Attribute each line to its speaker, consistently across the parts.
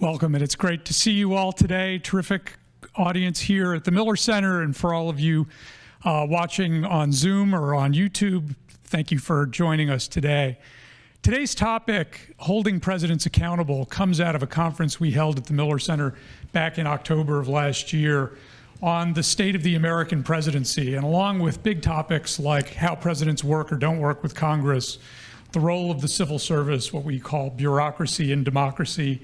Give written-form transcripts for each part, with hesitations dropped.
Speaker 1: Welcome, and it's great to see you all today. Terrific audience here at the Miller Center, and for all of you watching on Zoom or on YouTube, thank you for joining us today. Today's topic, holding presidents accountable, comes out of a conference we held at the Miller Center back in October of last year on the state of the American presidency, and along with big topics like how presidents work or don't work with Congress, the role of the civil service, what we call bureaucracy and democracy,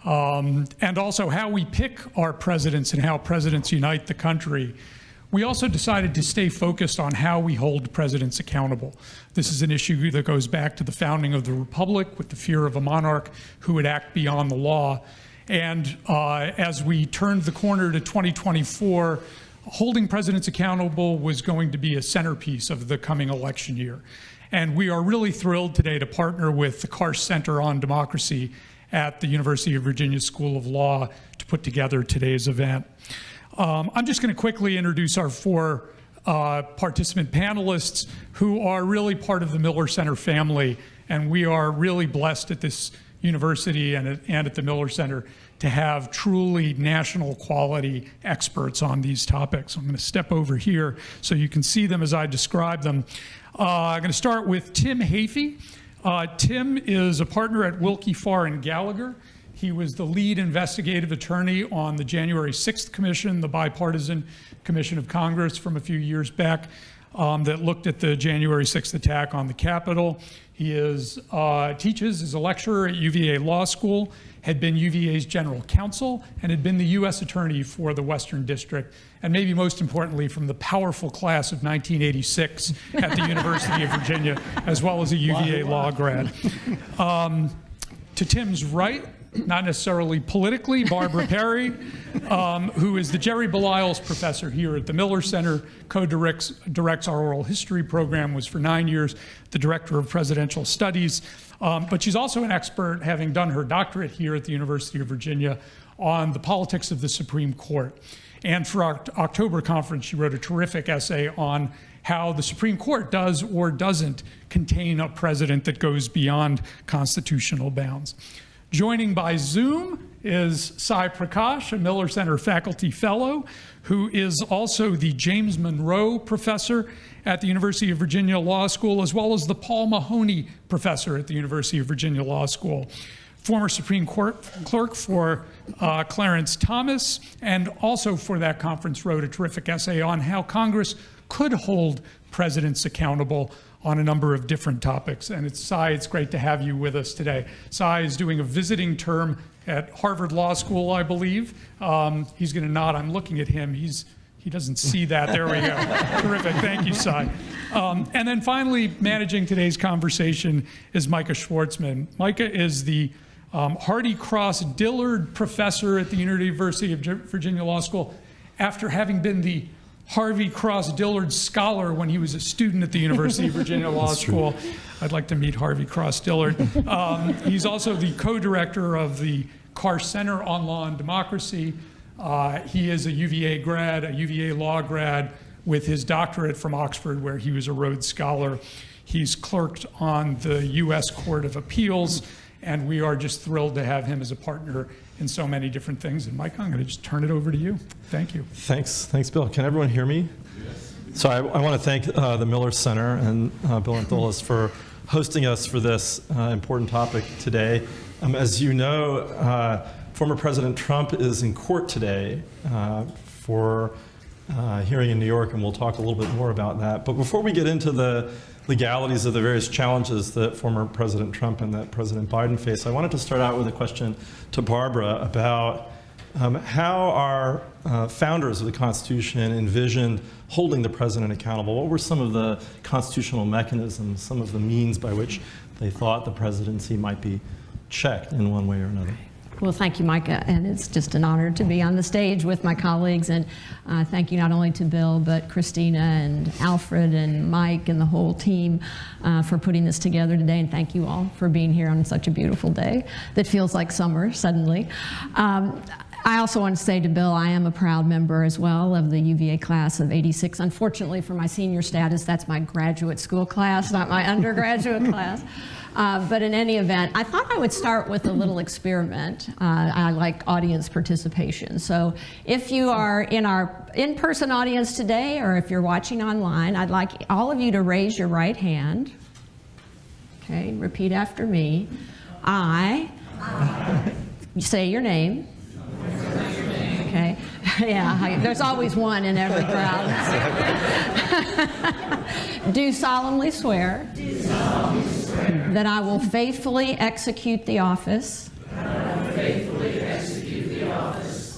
Speaker 1: and also how we pick our presidents and how presidents unite the country. We also decided to stay focused on how we hold presidents accountable. This is an issue that goes back to the founding of the Republic with the fear of a monarch who would act beyond the law. And as we turned the corner to 2024, holding presidents accountable was going to be a centerpiece of the coming election year. And we are really thrilled today to partner with the Karsh Center on Democracy at the University of Virginia School of Law to put together today's event. I'm just going to quickly introduce our four participant panelists who are really part of the Miller Center family, and we are really blessed at this university and at the Miller Center to have truly national quality experts on these topics. I'm going to step over here so you can see them as I describe them. I'm going to start with Tim Hafey. Tim is a partner at Willkie Farr & Gallagher. He was the lead investigative attorney on the January 6th Commission, the bipartisan commission of Congress from a few years back that looked at the January 6th attack on the Capitol. He teaches as a lecturer at UVA Law School, had been UVA's general counsel, and had been the U.S. attorney for the Western District, and maybe most importantly from the powerful class of 1986 at the University of Virginia, as well as a UVA law grad. To Tim's right, not necessarily politically, Barbara Perry, who is the Jerry Beliles Professor here at the Miller Center, co-directs our oral history program, was for 9 years the Director of Presidential Studies. But she's also an expert, having done her doctorate here at the University of Virginia on the politics of the Supreme Court. And for our October conference, she wrote a terrific essay on how the Supreme Court does or doesn't contain a president that goes beyond constitutional bounds. Joining by Zoom is Sai Prakash, a Miller Center faculty fellow, who is also the James Monroe Professor at the University of Virginia Law School, as well as the Paul Mahoney Professor at the University of Virginia Law School. Former Supreme Court clerk for Clarence Thomas, and also for that conference wrote a terrific essay on how Congress could hold presidents accountable on a number of different topics. And Sai, it's great to have you with us today. Sai is doing a visiting term at Harvard Law School, I believe. He's going to nod. I'm looking at him. He doesn't see that. There we go. Terrific. Thank you, Sai. And then finally, managing today's conversation is Micah Schwartzman. Micah is the Hardy Cross Dillard Professor at the University of Virginia Law School, after having been the Harvey Cross Dillard Scholar when he was a student at the University of Virginia Law School. I'd like to meet Harvey Cross Dillard. He's also the co-director of the Karsh Center on Law and Democracy. He is a UVA grad, a UVA law grad, with his doctorate from Oxford, where he was a Rhodes Scholar. He's clerked on the U.S. Court of Appeals, and we are just thrilled to have him as a partner in so many different things. And Mike, I'm going to just turn it over to you. Thank you.
Speaker 2: Thanks, Bill. Can everyone hear me? Yes. So I want to thank the Miller Center and Bill Antholis for hosting us for this important topic today. As you know, former President Trump is in court today for hearing in New York, and we'll talk a little bit more about that. But before we get into the legalities of the various challenges that former President Trump and that President Biden face, I wanted to start out with a question to Barbara about how our founders of the Constitution envisioned holding the president accountable. What were some of the constitutional mechanisms, some of the means by which they thought the presidency might be checked in one way or another?
Speaker 3: Well, thank you, Micah, and it's just an honor to be on the stage with my colleagues, and thank you not only to Bill, but Christina and Alfred and Mike and the whole team for putting this together today, and thank you all for being here on such a beautiful day that feels like summer suddenly. I also want to say to Bill, I am a proud member as well of the UVA class of '86. Unfortunately for my senior status, that's my graduate school class, not my undergraduate class. But in any event, I thought I would start with a little experiment. I like audience participation. So if you are in our in-person audience today, or if you're watching online, I'd like all of you to raise your right hand. Okay, repeat after me. I. Say your name. Okay. Yeah, there's always one in every crowd. Do solemnly swear that I will faithfully execute the office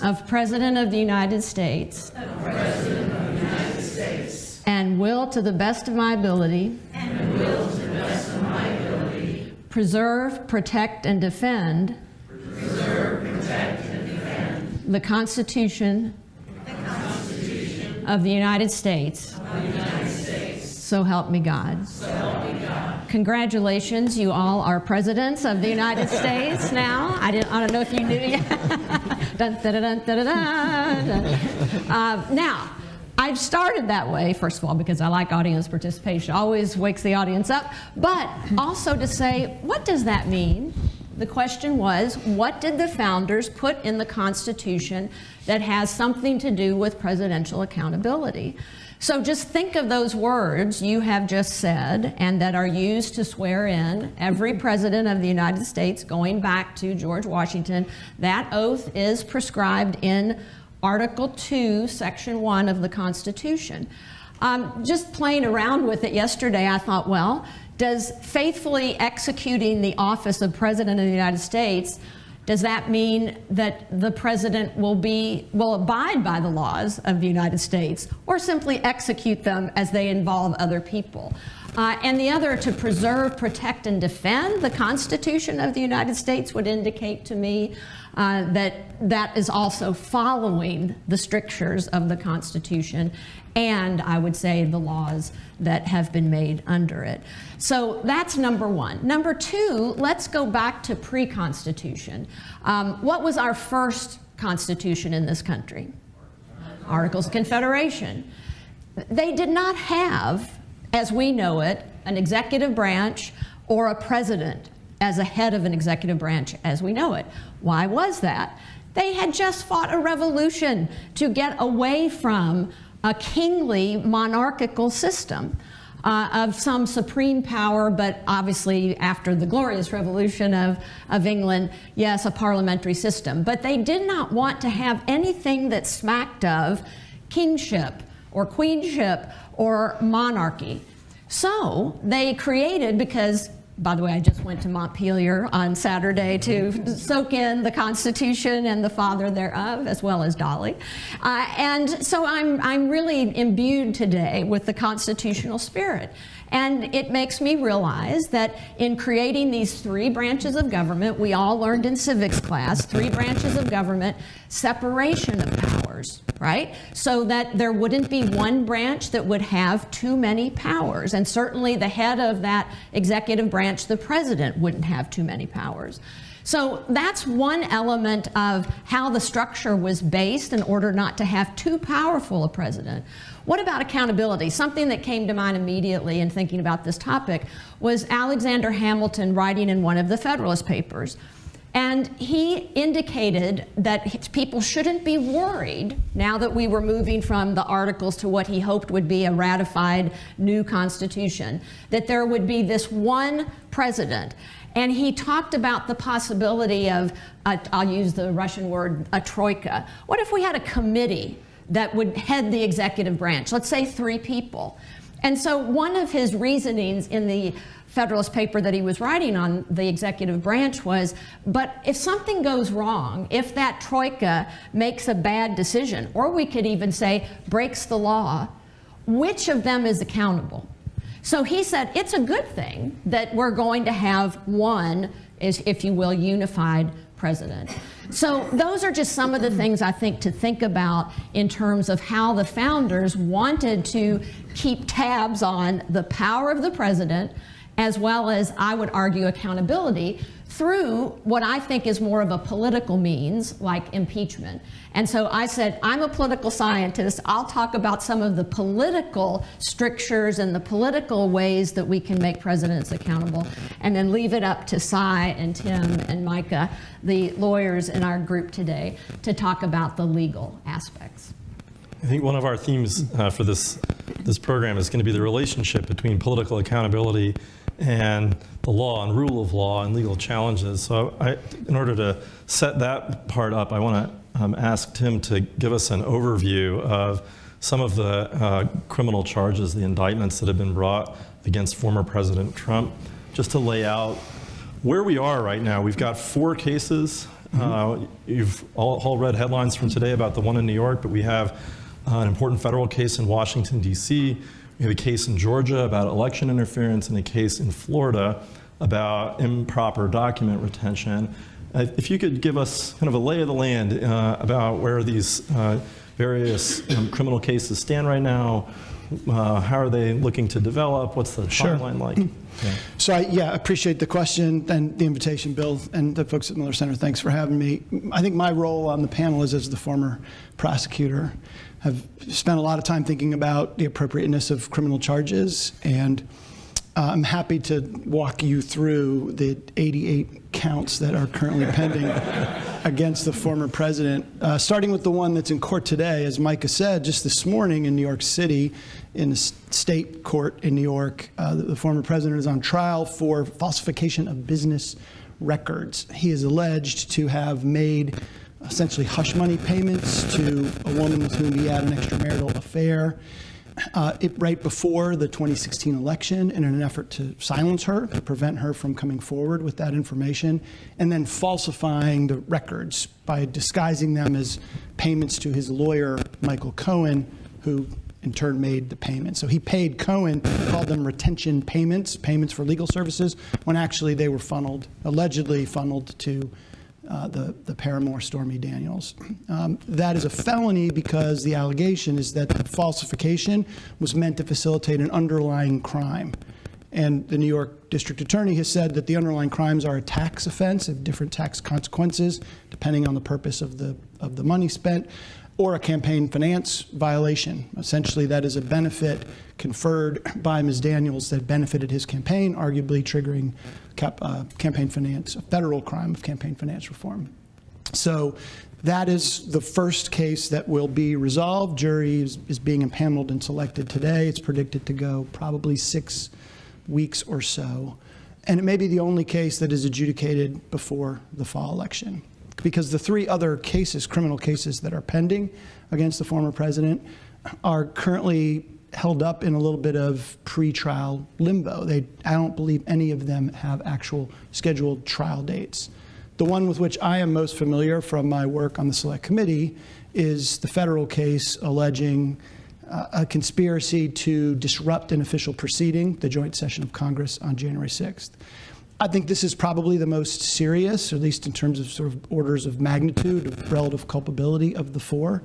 Speaker 3: of President of the United States and will, to the best of my ability, preserve, protect, and defend the Constitution of the United States. So help me God. Congratulations, you all are presidents of the United States now. I don't know if you knew yet. Dun, dun, dun, dun, dun, dun. Now, I started that way, first of all, because I like audience participation. Always wakes the audience up. But also to say, what does that mean? The question was, what did the founders put in the Constitution that has something to do with presidential accountability? So just think of those words you have just said and that are used to swear in every president of the United States going back to George Washington. That oath is prescribed in Article 2, Section 1 of the Constitution. Just playing around with it yesterday, I thought, well, does faithfully executing the office of President of the United States, does that mean that the president will abide by the laws of the United States, or simply execute them as they involve other people? And the other, to preserve, protect, and defend the Constitution of the United States, would indicate to me that is also following the strictures of the Constitution, and I would say the laws that have been made under it. So that's number one. Number two, let's go back to pre-Constitution. What was our first Constitution in this country? Articles of Confederation. They did not have, as we know it, an executive branch or a president as a head of an executive branch as we know it. Why was that? They had just fought a revolution to get away from a kingly monarchical system of some supreme power, but obviously after the glorious revolution of England, yes, a parliamentary system. But they did not want to have anything that smacked of kingship or queenship or monarchy. So they created, because by the way, I just went to Montpelier on Saturday to soak in the Constitution and the father thereof, as well as Dolly. And so I'm really imbued today with the constitutional spirit. And it makes me realize that in creating these three branches of government, we all learned in civics class, three branches of government, separation of powers, right? So that there wouldn't be one branch that would have too many powers. And certainly the head of that executive branch, the president, wouldn't have too many powers. So that's one element of how the structure was based in order not to have too powerful a president. What about accountability? Something that came to mind immediately in thinking about this topic was Alexander Hamilton writing in one of the Federalist Papers. And he indicated that people shouldn't be worried, now that we were moving from the Articles to what he hoped would be a ratified new Constitution, that there would be this one president. And he talked about the possibility of, I'll use the Russian word, a troika. What if we had a committee that would head the executive branch? Let's say 3 people. And so one of his reasonings in the Federalist paper that he was writing on the executive branch was, but if something goes wrong, if that troika makes a bad decision, or we could even say breaks the law, which of them is accountable? So he said it's a good thing that we're going to have one, if you will, unified president. So those are just some of the things I think to think about in terms of how the founders wanted to keep tabs on the power of the president, as well as, I would argue, accountability, through what I think is more of a political means, like impeachment. And so I said, I'm a political scientist. I'll talk about some of the political strictures and the political ways that we can make presidents accountable, and then leave it up to Cy and Tim and Micah, the lawyers in our group today, to talk about the legal aspects.
Speaker 2: I think one of our themes for this program is going to be the relationship between political accountability and the law and rule of law and legal challenges. So in order to set that part up, I want to ask Tim to give us an overview of some of the criminal charges, the indictments that have been brought against former President Trump, just to lay out where we are right now. We've got 4 cases. You've all read headlines from today about the one in New York, but we have an important federal case in Washington, D.C. We have a case in Georgia about election interference and a case in Florida about improper document retention. If you could give us kind of a lay of the land about where these various criminal cases stand right now, how are they looking to develop, what's the timeline like? Yeah.
Speaker 4: So I appreciate the question and the invitation, Bill, and the folks at Miller Center. Thanks for having me. I think my role on the panel is as the former prosecutor. I've spent a lot of time thinking about the appropriateness of criminal charges, and I'm happy to walk you through the 88 counts that are currently pending against the former president, starting with the one that's in court today. As Micah said, just this morning in New York City, in the state court in New York, the former president is on trial for falsification of business records. He is alleged to have made essentially hush money payments to a woman with whom he had an extramarital affair right before the 2016 election in an effort to silence her, to prevent her from coming forward with that information, and then falsifying the records by disguising them as payments to his lawyer, Michael Cohen, who in turn made the payment. So he paid Cohen, called them retention payments, payments for legal services, when actually they were allegedly funneled to the paramour Stormy Daniels. That is a felony because the allegation is that the falsification was meant to facilitate an underlying crime. And the New York District Attorney has said that the underlying crimes are a tax offense, have different tax consequences depending on the purpose of the money spent, or a campaign finance violation. Essentially, that is a benefit conferred by Ms. Daniels that benefited his campaign, arguably triggering campaign finance, a federal crime of campaign finance reform. So that is the first case that will be resolved. Jury is being impaneled and selected today. It's predicted to go probably 6 weeks or so. And it may be the only case that is adjudicated before the fall election, because the 3 other cases, criminal cases that are pending against the former president, are currently held up in a little bit of pre-trial limbo. I don't believe any of them have actual scheduled trial dates. The one with which I am most familiar from my work on the Select Committee is the federal case alleging a conspiracy to disrupt an official proceeding, the joint session of Congress on January 6th. I think this is probably the most serious, or at least in terms of sort of orders of magnitude of relative culpability of the 4.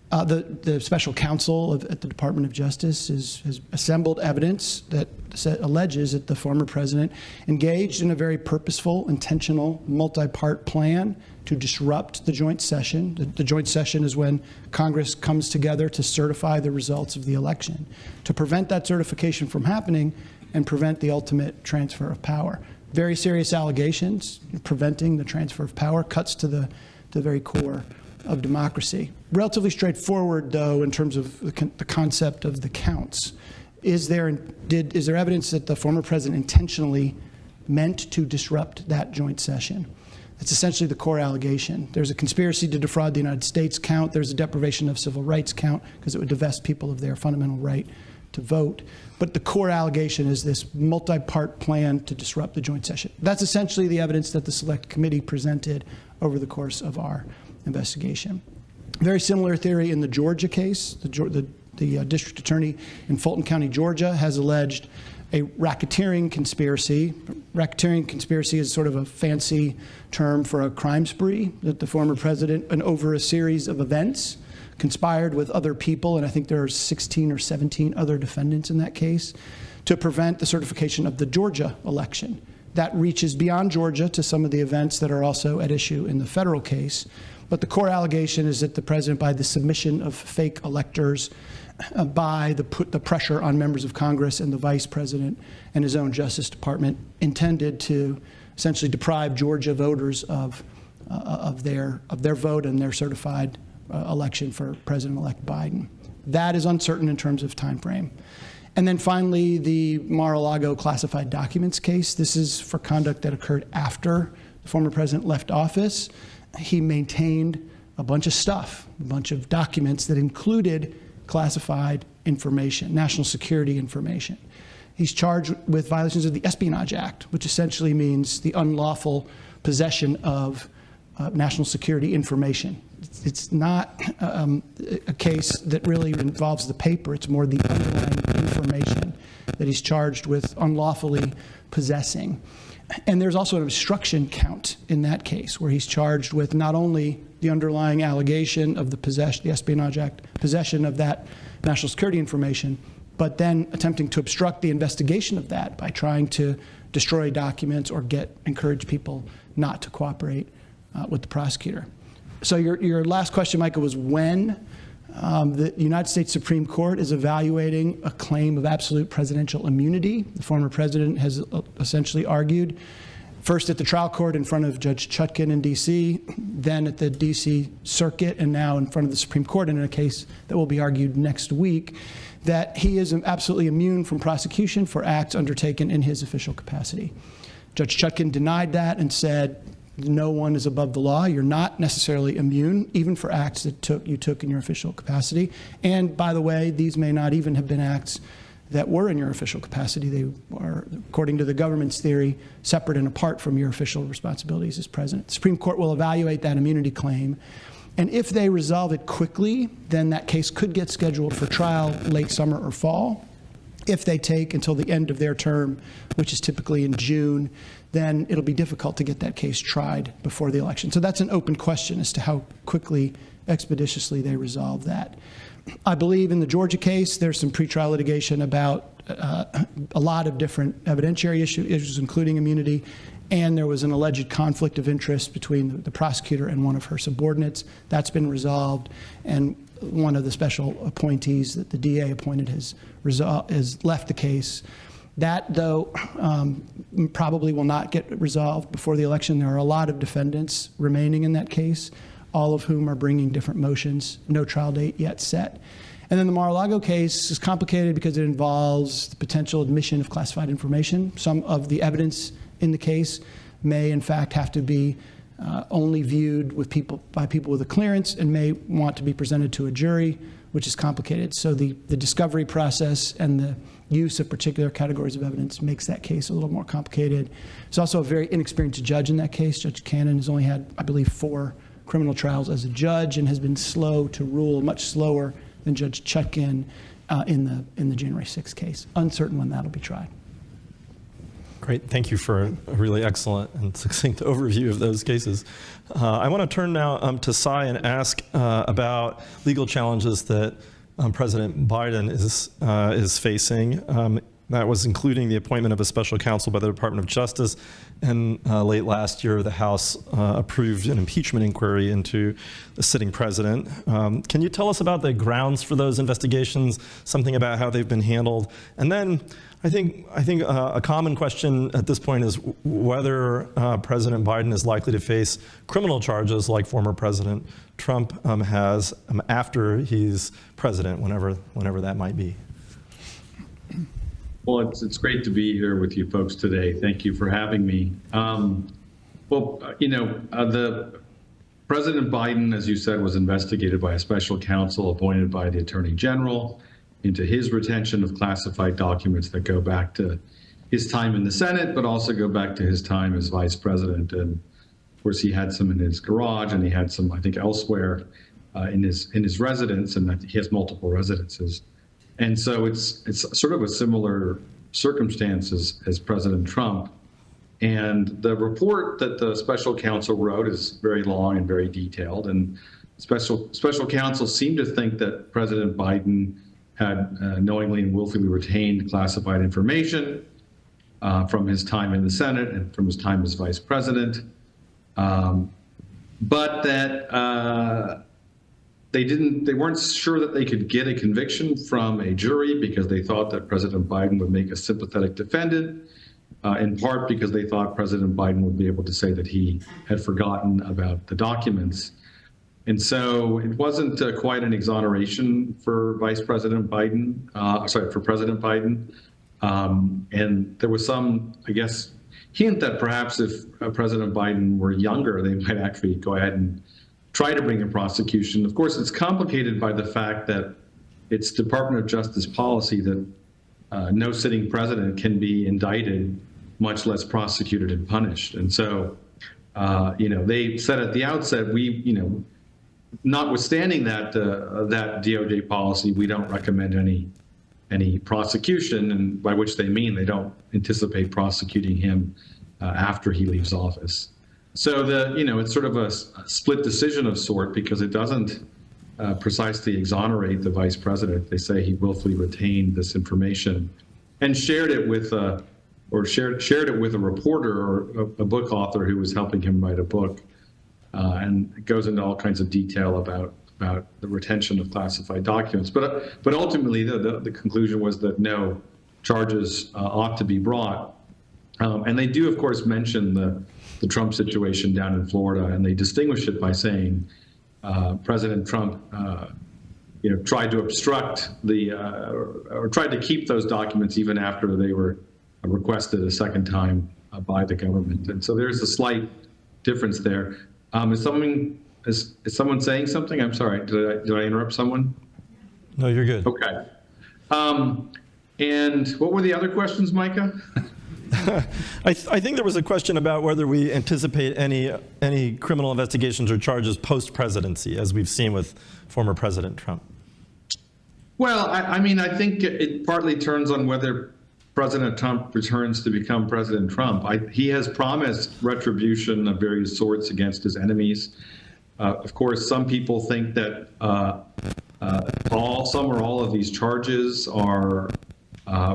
Speaker 4: The special counsel at the Department of Justice has assembled evidence that alleges that the former president engaged in a very purposeful, intentional, multi-part plan to disrupt the joint session. The joint session is when Congress comes together to certify the results of the election, to prevent that certification from happening and prevent the ultimate transfer of power. Very serious allegations. Preventing the transfer of power cuts to the very core of democracy. Relatively straightforward, though, in terms of the concept of the counts. Is there evidence that the former president intentionally meant to disrupt that joint session? That's essentially the core allegation. There's a conspiracy to defraud the United States count. There's a deprivation of civil rights count because it would divest people of their fundamental right to vote. But the core allegation is this multi-part plan to disrupt the joint session. That's essentially the evidence that the Select Committee presented over the course of our investigation. Very similar theory in the Georgia case. The district attorney in Fulton County, Georgia, has alleged a racketeering conspiracy. Racketeering conspiracy is sort of a fancy term for a crime spree that the former president, and over a series of events, conspired with other people, and I think there are 16 or 17 other defendants in that case, to prevent the certification of the Georgia election. That reaches beyond Georgia to some of the events that are also at issue in the federal case. But the core allegation is that the president, by the submission of fake electors, by the pressure on members of Congress and the vice president and his own Justice Department, intended to essentially deprive Georgia voters of their vote and their certified election for President-elect Biden. That is uncertain in terms of time frame. And then finally, the Mar-a-Lago classified documents case. This is for conduct that occurred after the former president left office. He maintained a bunch of stuff, a bunch of documents that included classified information, national security information. He's charged with violations of the Espionage Act, which essentially means the unlawful possession of national security information. It's not a case that really involves the paper. It's more the underlying information that he's charged with unlawfully possessing. And there's also an obstruction count in that case, where he's charged with not only the underlying allegation of the Espionage Act, possession of that national security information, but then attempting to obstruct the investigation of that by trying to destroy documents or encourage people not to cooperate with the prosecutor. So your last question, Michael, was when the United States Supreme Court is evaluating a claim of absolute presidential immunity. The former president has essentially argued, first at the trial court in front of Judge Chutkan in D.C., then at the D.C. Circuit, and now in front of the Supreme Court in a case that will be argued next week, that he is absolutely immune from prosecution for acts undertaken in his official capacity. Judge Chutkan denied that and said, no one is above the law. You're not necessarily immune, even for acts that you took in your official capacity. And by the way, these may not even have been acts that were in your official capacity. They are, according to the government's theory, separate and apart from your official responsibilities as president. The Supreme Court will evaluate that immunity claim. And if they resolve it quickly, then that case could get scheduled for trial late summer or fall. If they take until the end of their term, which is typically in June, then it'll be difficult to get that case tried before the election. So that's an open question as to how quickly, expeditiously they resolve that. I believe in the Georgia case, there's some pretrial litigation about a lot of different evidentiary issues, including immunity, and there was an alleged conflict of interest between the prosecutor and one of her subordinates. That's been resolved, and one of the special appointees that the DA appointed has left the case. That, though, probably will not get resolved before the election. There are a lot of defendants remaining in that case, all of whom are bringing different motions, no trial date yet set. And then the Mar-a-Lago case is complicated because it involves the potential admission of classified information. Some of the evidence in the case may, in fact, have to be only viewed by people with a clearance and may want to be presented to a jury, which is complicated. So the discovery process and the use of particular categories of evidence makes that case a little more complicated. There's also a very inexperienced judge in that case. Judge Cannon has only had, I believe, 4 criminal trials as a judge and has been slow to rule, much slower than Judge Chutkan in the January 6th case. Uncertain when that'll be tried.
Speaker 2: Great. Thank you for a really excellent and succinct overview of those cases. I want to turn now to Cy and ask about legal challenges that President Biden is facing. That was including the appointment of a special counsel by the Department of Justice. And late last year, the House approved an impeachment inquiry into the sitting president. Can you tell us about the grounds for those investigations, something about how they've been handled? And then I think a common question at this point is whether President Biden is likely to face criminal charges like former President Trump has after he's president, whenever that might be.
Speaker 5: Well, it's great to be here with you folks today. Thank you for having me. The President Biden, as you said, was investigated by a special counsel appointed by the Attorney General into his retention of classified documents that go back to his time in the Senate, but also go back to his time as vice president. And of course, he had some in his garage, and he had some, I think, elsewhere in his residence, and he has multiple residences. And so it's sort of a similar circumstance as President Trump. And the report that the special counsel wrote is very long and very detailed. And special counsel seemed to think that President Biden had knowingly and willfully retained classified information. from his time in the Senate and from his time as vice president, but that they weren't sure that they could get a conviction from a jury because they thought that President Biden would make a sympathetic defendant, in part because they thought President Biden would be able to say that he had forgotten about the documents. And so it wasn't quite an exoneration for President Biden. And there was some, I guess, hint that perhaps if President Biden were younger, they might actually go ahead and try to bring a prosecution. Of course, it's complicated by the fact that it's Department of Justice policy that no sitting president can be indicted, much less prosecuted and punished. And so, they said at the outset, notwithstanding that DOJ policy, we don't recommend any prosecution, and by which they mean they don't anticipate prosecuting him after he leaves office. So it's sort of a split decision of sort because it doesn't precisely exonerate the vice president. They say he willfully retained this information and shared it with a reporter or a book author who was helping him write a book, and it goes into all kinds of detail about the retention of classified documents. But ultimately, the conclusion was that no charges ought to be brought. And they do, of course, mention the Trump situation down in Florida, and they distinguish it by saying President Trump, tried to obstruct or tried to keep those documents even after they were requested a second time by the government. And so there's a slight difference there. Is someone saying something? I'm sorry. Did I interrupt someone?
Speaker 2: No, you're good.
Speaker 5: Okay. And what were the other questions, Micah?
Speaker 2: I think there was a question about whether we anticipate any criminal investigations or charges post-presidency, as we've seen with former President Trump.
Speaker 5: Well, I think it partly turns on whether President Trump returns to become President Trump. He has promised retribution of various sorts against his enemies. Of course, some people think that some or all of these charges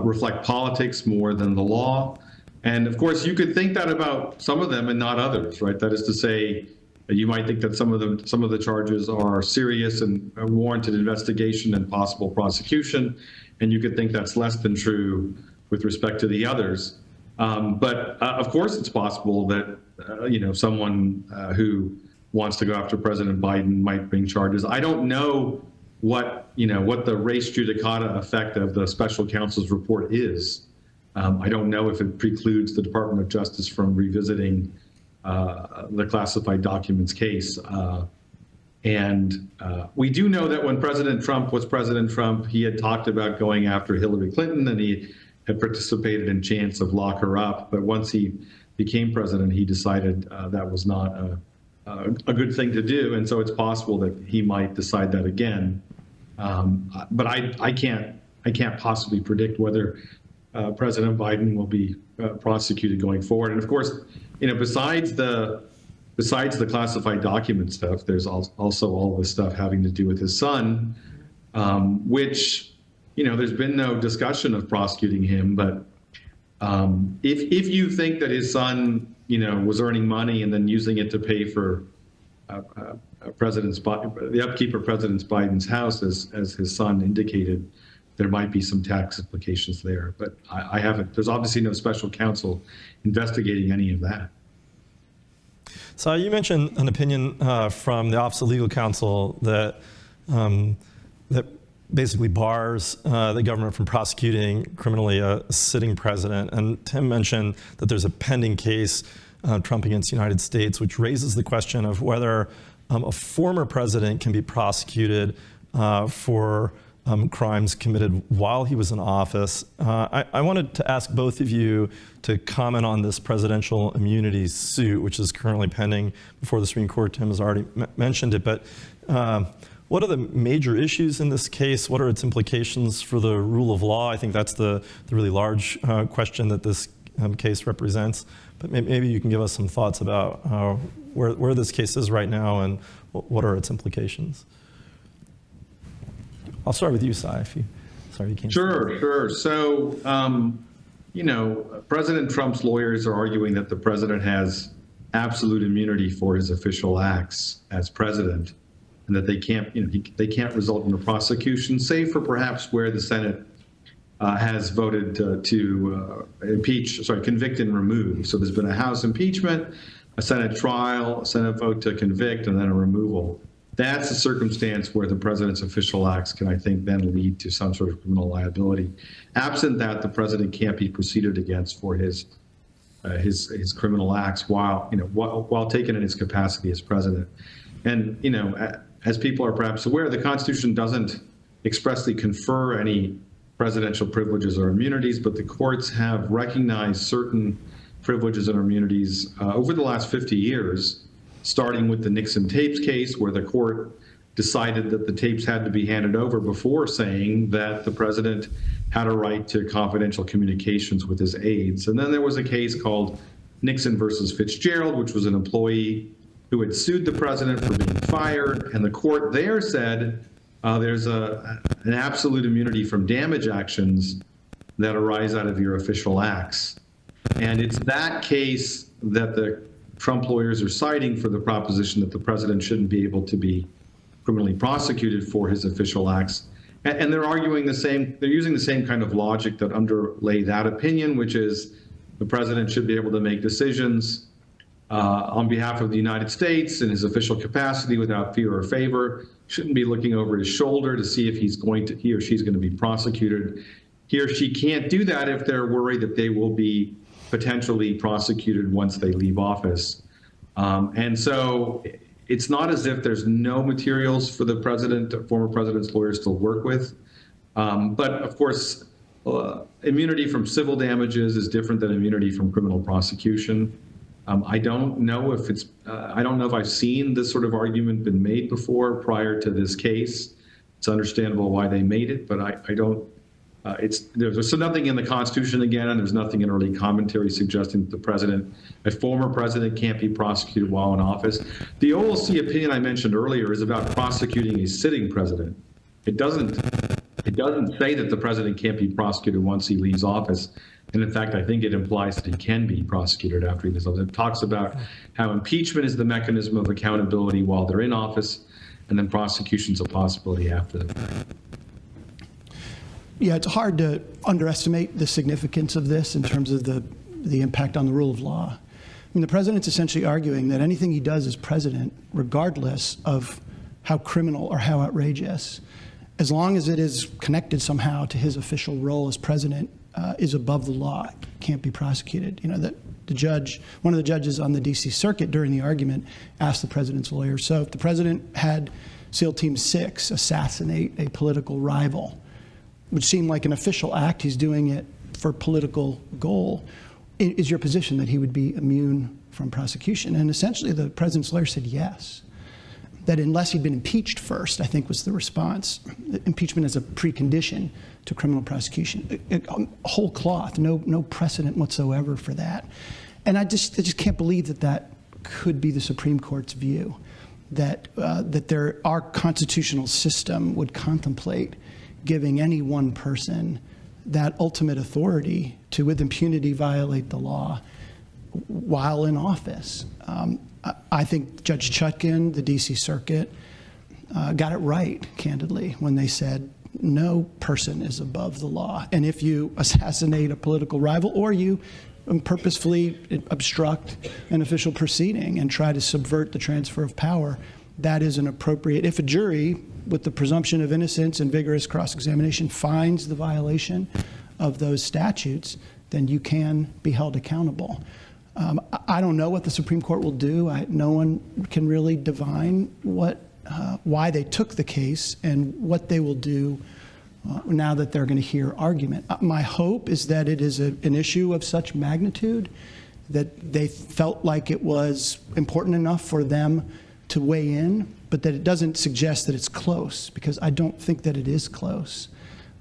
Speaker 5: reflect politics more than the law. And of course, you could think that about some of them and not others, right? That is to say, you might think that some of the charges are serious and warranted investigation and possible prosecution, and you could think that's less than true with respect to the others. But of course, it's possible that someone who wants to go after President Biden might bring charges. I don't know what the res judicata effect of the special counsel's report is. I don't know if it precludes the Department of Justice from revisiting the classified documents case. And we do know that when President Trump was President Trump, he had talked about going after Hillary Clinton, and he had participated in chants of lock her up. But once he became president, he decided that was not a good thing to do. And so it's possible that he might decide that again. But I can't possibly predict whether President Biden will be prosecuted going forward. And of course, besides the classified document stuff, there's also all this stuff having to do with his son, which, there's been no discussion of prosecuting him. But if you think that his son, was earning money and then using it to pay for the upkeep of President Biden's house, as his son indicated, there might be some tax implications there. But I haven't. There's obviously no special counsel investigating any of that.
Speaker 2: So you mentioned an opinion from the Office of Legal Counsel that basically bars the government from prosecuting criminally a sitting president. And Tim mentioned that there's a pending case, Trump against the United States, which raises the question of whether a former president can be prosecuted for crimes committed while he was in office. I wanted to ask both of you to comment on this presidential immunity suit, which is currently pending before the Supreme Court. Tim has already mentioned it, but what are the major issues in this case? What are its implications for the rule of law? I think that's the really large question that this case represents. But maybe you can give us some thoughts about where this case is right now and what are its implications. I'll start with you, Cy, you can't.
Speaker 5: Sure. So, President Trump's lawyers are arguing that the president has absolute immunity for his official acts as president, and that they can't result in a prosecution, save for perhaps where the Senate has voted to convict and remove. So there's been a House impeachment, a Senate trial, a Senate vote to convict, and then a removal. That's a circumstance where the president's official acts can, I think, then lead to some sort of criminal liability. Absent that, the president can't be proceeded against for his criminal acts while taken in his capacity as president. And as people are perhaps aware, the Constitution doesn't expressly confer any presidential privileges or immunities, but the courts have recognized certain privileges and immunities over the last 50 years, starting with the Nixon tapes case, where the court decided that the tapes had to be handed over before saying that the president had a right to confidential communications with his aides. And then there was a case called Nixon versus Fitzgerald, which was an employee who had sued the president for being fired, and the court there said there's an absolute immunity from damage actions that arise out of your official acts. And it's that case that the Trump lawyers are citing for the proposition that the president shouldn't be able to be criminally prosecuted for his official acts. And they're arguing they're using the same kind of logic that underlay that opinion, which is the president should be able to make decisions on behalf of the United States in his official capacity without fear or favor, shouldn't be looking over his shoulder to see if he or she's going to be prosecuted. He or she can't do that if they're worried that they will be potentially prosecuted once they leave office. And so it's not as if there's no materials for the former president's lawyers to work with. But of course, immunity from civil damages is different than immunity from criminal prosecution. I don't know if I've seen this sort of argument been made before prior to this case. It's understandable why they made it, but I don't. There's nothing in the Constitution again, and there's nothing in early commentary suggesting that a former president can't be prosecuted while in office. The OLC opinion I mentioned earlier is about prosecuting a sitting president. It doesn't say that the president can't be prosecuted once he leaves office. And in fact, I think it implies that he can be prosecuted after he leaves office. It talks about how impeachment is the mechanism of accountability while they're in office, and then prosecution's a possibility after the fact.
Speaker 4: Yeah, it's hard to underestimate the significance of this in terms of the impact on the rule of law. I mean, the president's essentially arguing that anything he does as president, regardless of how criminal or how outrageous, as long as it is connected somehow to his official role as president, is above the law, can't be prosecuted. One of the judges on the D.C. Circuit during the argument asked the president's lawyer, so if the president had SEAL Team 6 assassinate a political rival, which seemed like an official act, he's doing it for political goal, is your position that he would be immune from prosecution? And essentially the president's lawyer said yes, that unless he'd been impeached first, I think was the response. Impeachment is a precondition to criminal prosecution. Whole cloth, no precedent whatsoever for that. And I just can't believe that could be the Supreme Court's view, that our constitutional system would contemplate giving any one person that ultimate authority to, with impunity, violate the law while in office. I think Judge Chutkan, the D.C. Circuit, got it right, candidly, when they said no person is above the law. And if you assassinate a political rival or you purposefully obstruct an official proceeding and try to subvert the transfer of power, that is an appropriate, if a jury with the presumption of innocence and vigorous cross-examination finds the violation of those statutes, then you can be held accountable. I don't know what the Supreme Court will do. No one can really divine why they took the case and what they will do now that they're going to hear argument. My hope is that it is an issue of such magnitude that they felt like it was important enough for them to weigh in, but that it doesn't suggest that it's close, because I don't think that it is close.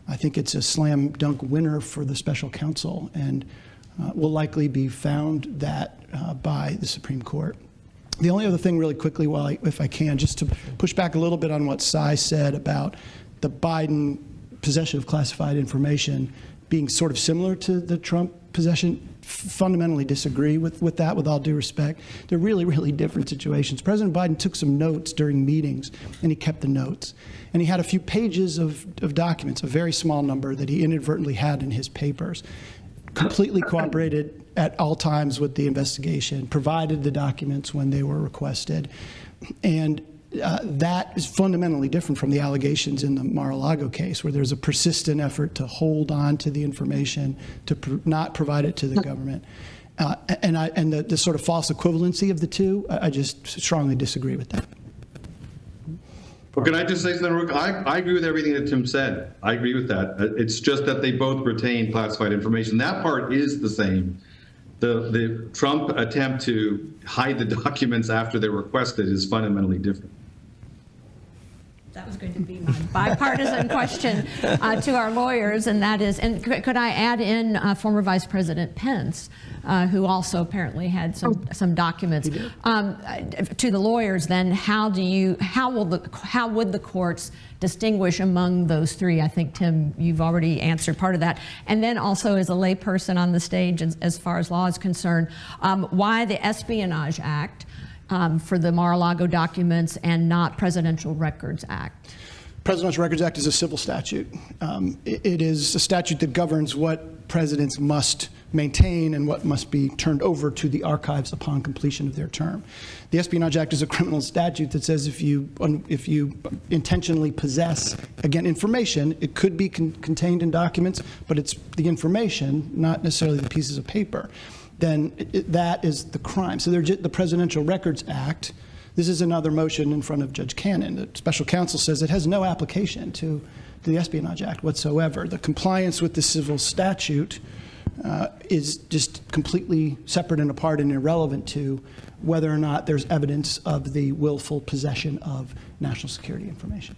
Speaker 4: I think it's a slam dunk winner for the special counsel, and will likely be found that by the Supreme Court. The only other thing really quickly, if I can, just to push back a little bit on what Cy said about the Biden possession of classified information being sort of similar to the Trump possession. Fundamentally disagree with that, with all due respect. They're really, really different situations. President Biden took some notes during meetings, and he kept the notes. And he had a few pages of documents, a very small number that he inadvertently had in his papers. Completely cooperated at all times with the investigation, provided the documents when they were requested. And that is fundamentally different from the allegations in the Mar-a-Lago case, where there's a persistent effort to hold on to the information, to not provide it to the government. And the sort of false equivalency of the two, I just strongly disagree with that.
Speaker 5: Well, can I just say something, Rook? I agree with everything that Tim said. I agree with that. It's just that they both retain classified information. That part is the same. The Trump attempt to hide the documents after they're requested is fundamentally different.
Speaker 3: That was going to be my bipartisan question to our lawyers, and that is, and could I add in former Vice President Pence, who also apparently had some documents, to the lawyers? Then how would the courts distinguish among those three? I think, Tim, you've already answered part of that. And then also, as a layperson on the stage, as far as law is concerned, why the Espionage Act for the Mar-a-Lago documents and not Presidential Records Act?
Speaker 4: Presidential Records Act is a civil statute. It is a statute that governs what presidents must maintain and what must be turned over to the archives upon completion of their term. The Espionage Act is a criminal statute that says if you intentionally possess, again, information, it could be contained in documents, but it's the information, not necessarily the pieces of paper, then that is the crime. So the Presidential Records Act, this is another motion in front of Judge Cannon. The special counsel says it has no application to the Espionage Act whatsoever. The compliance with the civil statute is just completely separate and apart and irrelevant to whether or not there's evidence of the willful possession of national security information.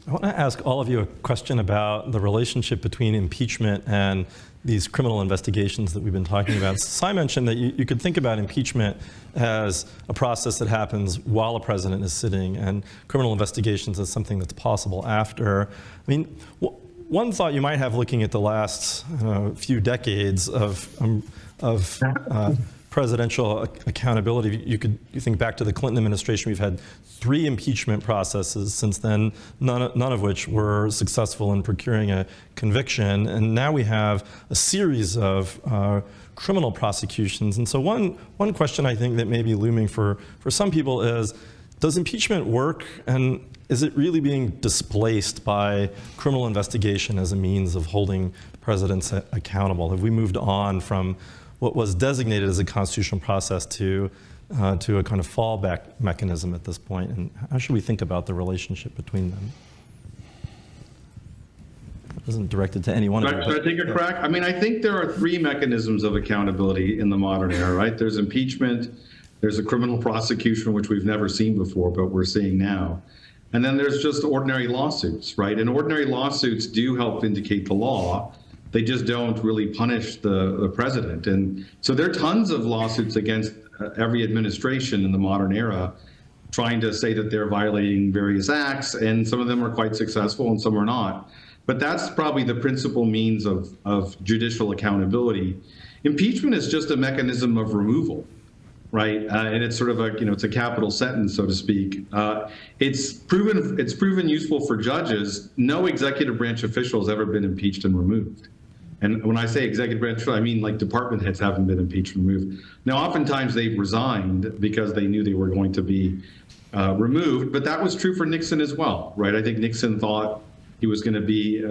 Speaker 2: I want to ask all of you a question about the relationship between impeachment and these criminal investigations that we've been talking about. Cy mentioned that you could think about impeachment as a process that happens while a president is sitting, and criminal investigations as something that's possible after. I mean, one thought you might have looking at the last few decades of presidential accountability, you think back to the Clinton administration. We've had 3 impeachment processes since then, none of which were successful in procuring a conviction. And now we have a series of criminal prosecutions. And so one question I think that may be looming for some people is, does impeachment work? And is it really being displaced by criminal investigation as a means of holding presidents accountable? Have we moved on from what was designated as a constitutional process to a kind of fallback mechanism at this point? And how should we think about the relationship between them? It wasn't directed to any one of you.
Speaker 5: Should I take a crack? I mean, I think there are 3 mechanisms of accountability in the modern era, right? There's impeachment, there's a criminal prosecution, which we've never seen before, but we're seeing now. And then there's just ordinary lawsuits, right? And ordinary lawsuits do help vindicate the law. They just don't really punish the president. And so there are tons of lawsuits against every administration in the modern era trying to say that they're violating various acts, and some of them are quite successful and some are not. But that's probably the principal means of judicial accountability. Impeachment is just a mechanism of removal, right? And it's sort of it's a capital sentence, so to speak. It's proven useful for judges. No executive branch official has ever been impeached and removed. And when I say executive branch, I mean like department heads haven't been impeached and removed. Now, oftentimes they've resigned because they knew they were going to be removed, but that was true for Nixon as well, right? I think Nixon thought he was going to be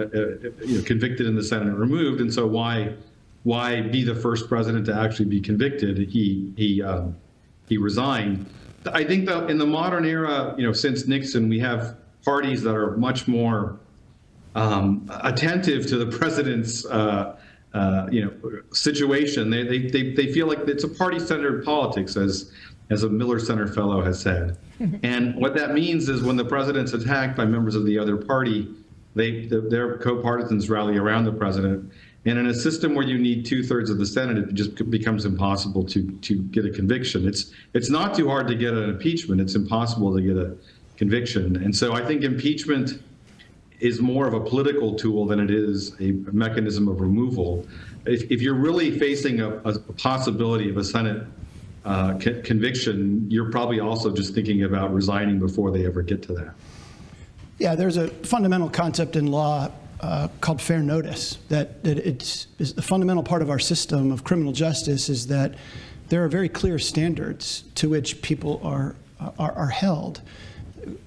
Speaker 5: convicted in the Senate and removed, and so why be the first president to actually be convicted? He resigned. I think that in the modern era, since Nixon, we have parties that are much more attentive to the president's situation. They feel like it's a party-centered politics, as a Miller Center fellow has said. And what that means is when the president's attacked by members of the other party, their co-partisans rally around the president. And in a system where you need 2/3 of the Senate, it just becomes impossible to get a conviction. It's not too hard to get an impeachment. It's impossible to get a conviction. And so I think impeachment is more of a political tool than it is a mechanism of removal. If you're really facing a possibility of a Senate conviction, you're probably also just thinking about resigning before they ever get to that.
Speaker 4: Yeah, there's a fundamental concept in law called fair notice, that it's the fundamental part of our system of criminal justice is that there are very clear standards to which people are held.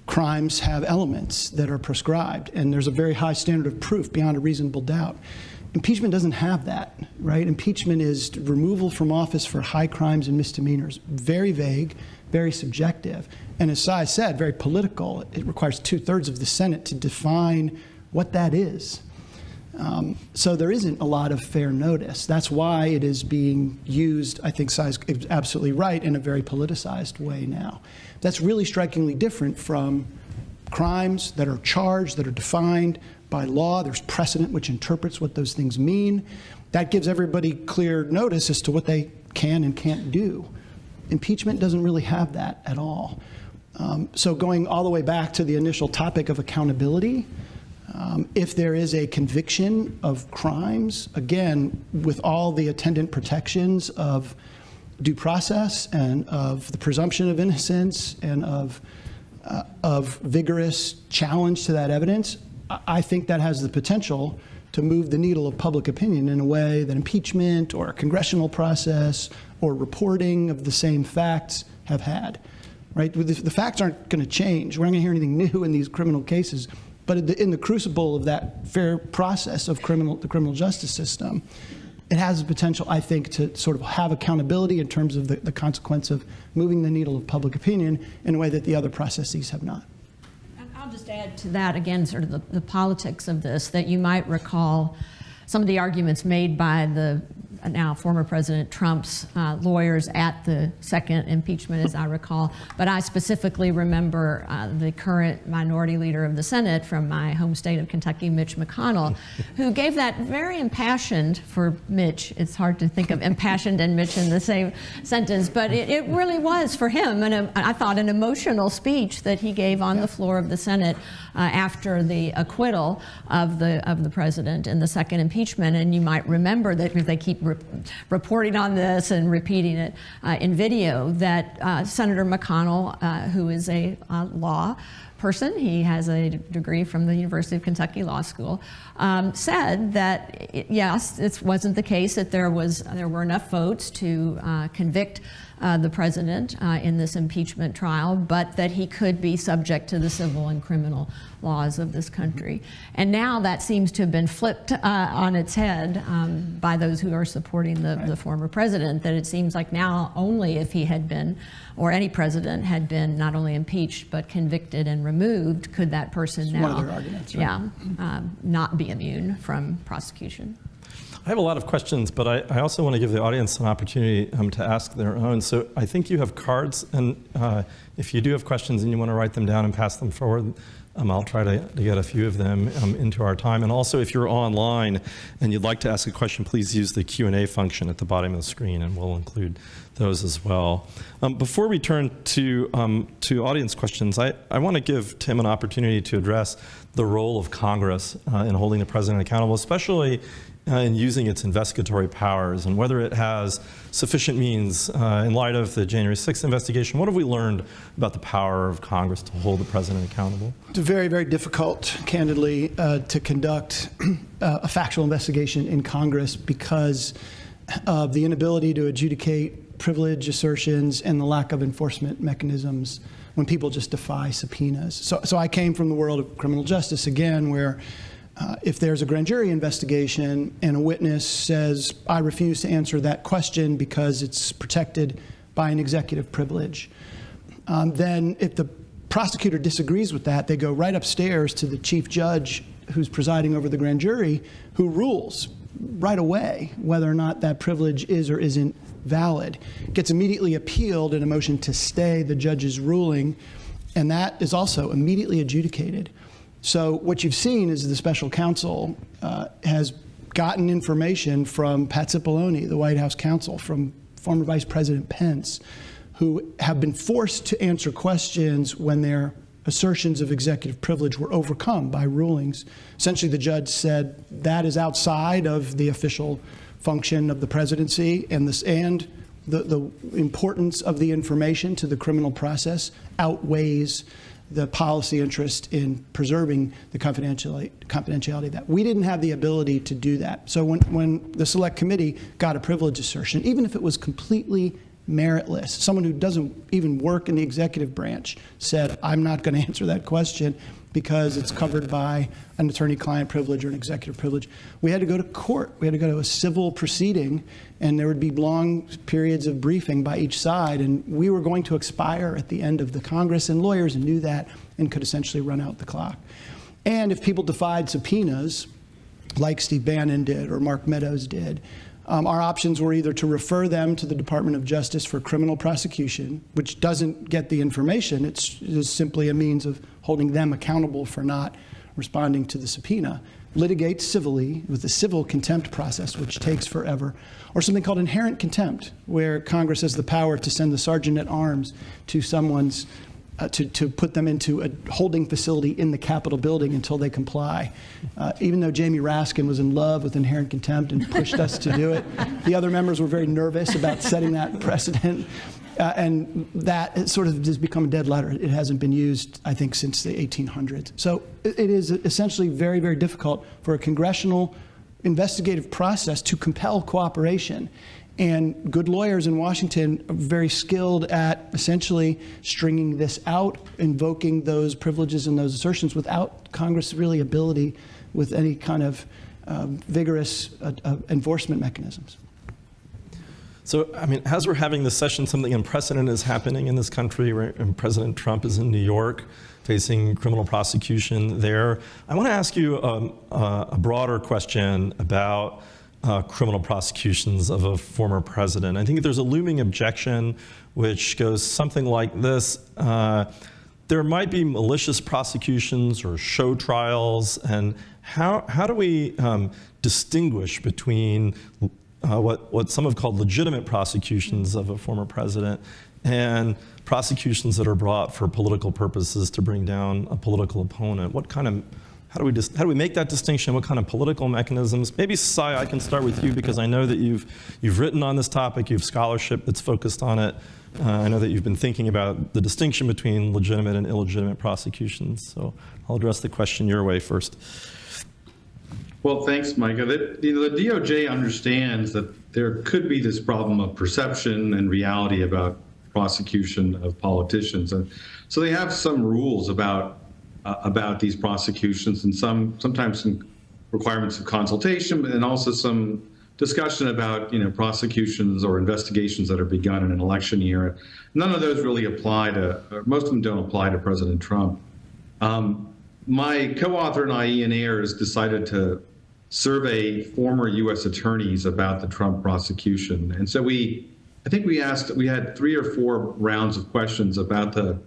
Speaker 4: Crimes have elements that are prescribed, and there's a very high standard of proof beyond a reasonable doubt. Impeachment doesn't have that, right? Impeachment is removal from office for high crimes and misdemeanors. Very vague, very subjective, and as Sai said, very political. It requires 2/3 of the Senate to define what that is. So there isn't a lot of fair notice. That's why it is being used, I think Sai's absolutely right, in a very politicized way now. That's really strikingly different from crimes that are charged, that are defined by law. There's precedent which interprets what those things mean. That gives everybody clear notice as to what they can and can't do. Impeachment doesn't really have that at all. So going all the way back to the initial topic of accountability, if there is a conviction of crimes, again, with all the attendant protections of due process and of the presumption of innocence and of vigorous challenge to that evidence, I think that has the potential to move the needle of public opinion in a way that impeachment or a congressional process or reporting of the same facts have had. Right? The facts aren't going to change. We're not going to hear anything new in these criminal cases. But in the crucible of that fair process of the criminal justice system, it has the potential, I think, to sort of have accountability in terms of the consequence of moving the needle of public opinion in a way that the other processes have not.
Speaker 3: And I'll just add to that, again, sort of the politics of this, that you might recall some of the arguments made by the now former President Trump's lawyers at the second impeachment, as I recall. But I specifically remember the current minority leader of the Senate from my home state of Kentucky, Mitch McConnell, who gave that very impassioned, for Mitch, it's hard to think of impassioned and Mitch in the same sentence, but it really was for him, and I thought an emotional speech that he gave on the floor of the Senate after the acquittal of the president in the second impeachment. And you might remember that, if they keep reporting on this and repeating it in video, that Senator McConnell, who is a law person, he has a degree from the University of Kentucky Law School, said that yes, it wasn't the case that there were enough votes to convict the president in this impeachment trial, but that he could be subject to the civil and criminal laws of this country. And now that seems to have been flipped on its head by those who are supporting the former president, that it seems like now only if he had been, or any president had been, not only impeached but convicted and removed, could that person now,
Speaker 4: one of their arguments, right?
Speaker 3: Not be immune from prosecution.
Speaker 2: I have a lot of questions, but I also want to give the audience an opportunity to ask their own. So I think you have cards, and if you do have questions and you want to write them down and pass them forward, I'll try to get a few of them into our time. And also, if you're online and you'd like to ask a question, please use the Q&A function at the bottom of the screen, and we'll include those as well. Before we turn to audience questions, I want to give Tim an opportunity to address the role of Congress in holding the president accountable, especially in using its investigatory powers, and whether it has sufficient means in light of the January 6th investigation. What have we learned about the power of Congress to hold the president accountable?
Speaker 4: It's very, very difficult, candidly, to conduct a factual investigation in Congress because of the inability to adjudicate privilege assertions and the lack of enforcement mechanisms when people just defy subpoenas. So I came from the world of criminal justice, again, where if there's a grand jury investigation and a witness says, I refuse to answer that question because it's protected by an executive privilege, then if the prosecutor disagrees with that, they go right upstairs to the chief judge who's presiding over the grand jury, who rules right away whether or not that privilege is or isn't valid. It gets immediately appealed in a motion to stay the judge's ruling, and that is also immediately adjudicated. So what you've seen is the special counsel has gotten information from Pat Cipollone, the White House counsel, from former Vice President Pence, who have been forced to answer questions when their assertions of executive privilege were overcome by rulings. Essentially, the judge said that is outside of the official function of the presidency, and the importance of the information to the criminal process outweighs the policy interest in preserving the confidentiality of that. We didn't have the ability to do that. So when the Select Committee got a privilege assertion, even if it was completely meritless, someone who doesn't even work in the executive branch said, I'm not going to answer that question because it's covered by an attorney-client privilege or an executive privilege. We had to go to court. We had to go to a civil proceeding, and there would be long periods of briefing by each side, and we were going to expire at the end of the Congress, and lawyers knew that and could essentially run out the clock. And if people defied subpoenas, like Steve Bannon did or Mark Meadows did, our options were either to refer them to the Department of Justice for criminal prosecution, which doesn't get the information. It's simply a means of holding them accountable for not responding to the subpoena, litigate civilly with the civil contempt process, which takes forever, or something called inherent contempt, where Congress has the power to send the sergeant at arms to someone's to put them into a holding facility in the Capitol building until they comply. Even though Jamie Raskin was in love with inherent contempt and pushed us to do it, the other members were very nervous about setting that precedent. And that sort of has become a dead letter. It hasn't been used, I think, since the 1800s. So it is essentially very, very difficult for a congressional investigative process to compel cooperation. And good lawyers in Washington are very skilled at essentially stringing this out, invoking those privileges and those assertions without Congress really ability with any kind of vigorous enforcement mechanisms.
Speaker 2: So, I mean, as we're having this session, something unprecedented is happening in this country, right? And President Trump is in New York facing criminal prosecution there. I want to ask you a broader question about criminal prosecutions of a former president. I think there's a looming objection which goes something like this. There might be malicious prosecutions or show trials, and how do we distinguish between what some have called legitimate prosecutions of a former president and prosecutions that are brought for political purposes to bring down a political opponent? How do we make that distinction? What kind of political mechanisms? Maybe, Sai, I can start with you because I know that you've written on this topic. You have scholarship that's focused on it. I know that you've been thinking about the distinction between legitimate and illegitimate prosecutions. So I'll address the question your way first.
Speaker 5: Well, thanks, Micah. The DOJ understands that there could be this problem of perception and reality about prosecution of politicians, and so they have some rules about these prosecutions, and sometimes some requirements of consultation, and also some discussion about prosecutions or investigations that are begun in an election year. None of those really apply to, or most of them don't apply to President Trump. My co-author and I, Ian Ayers, decided to survey former U.S. attorneys about the Trump prosecution. And so we had 3 or 4 rounds of questions about the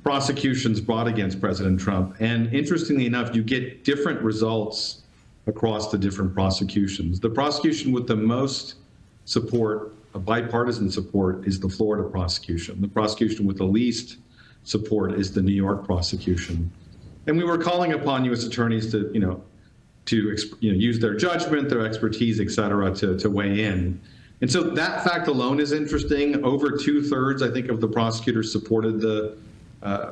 Speaker 5: prosecutions brought against President Trump. And interestingly enough, you get different results across the different prosecutions. The prosecution with the most support, bipartisan support, is the Florida prosecution. The prosecution with the least support is the New York prosecution. And we were calling upon U.S. attorneys to use their judgment, their expertise, et cetera, to weigh in. And so that fact alone is interesting. Over 2/3, I think, of the prosecutors supported the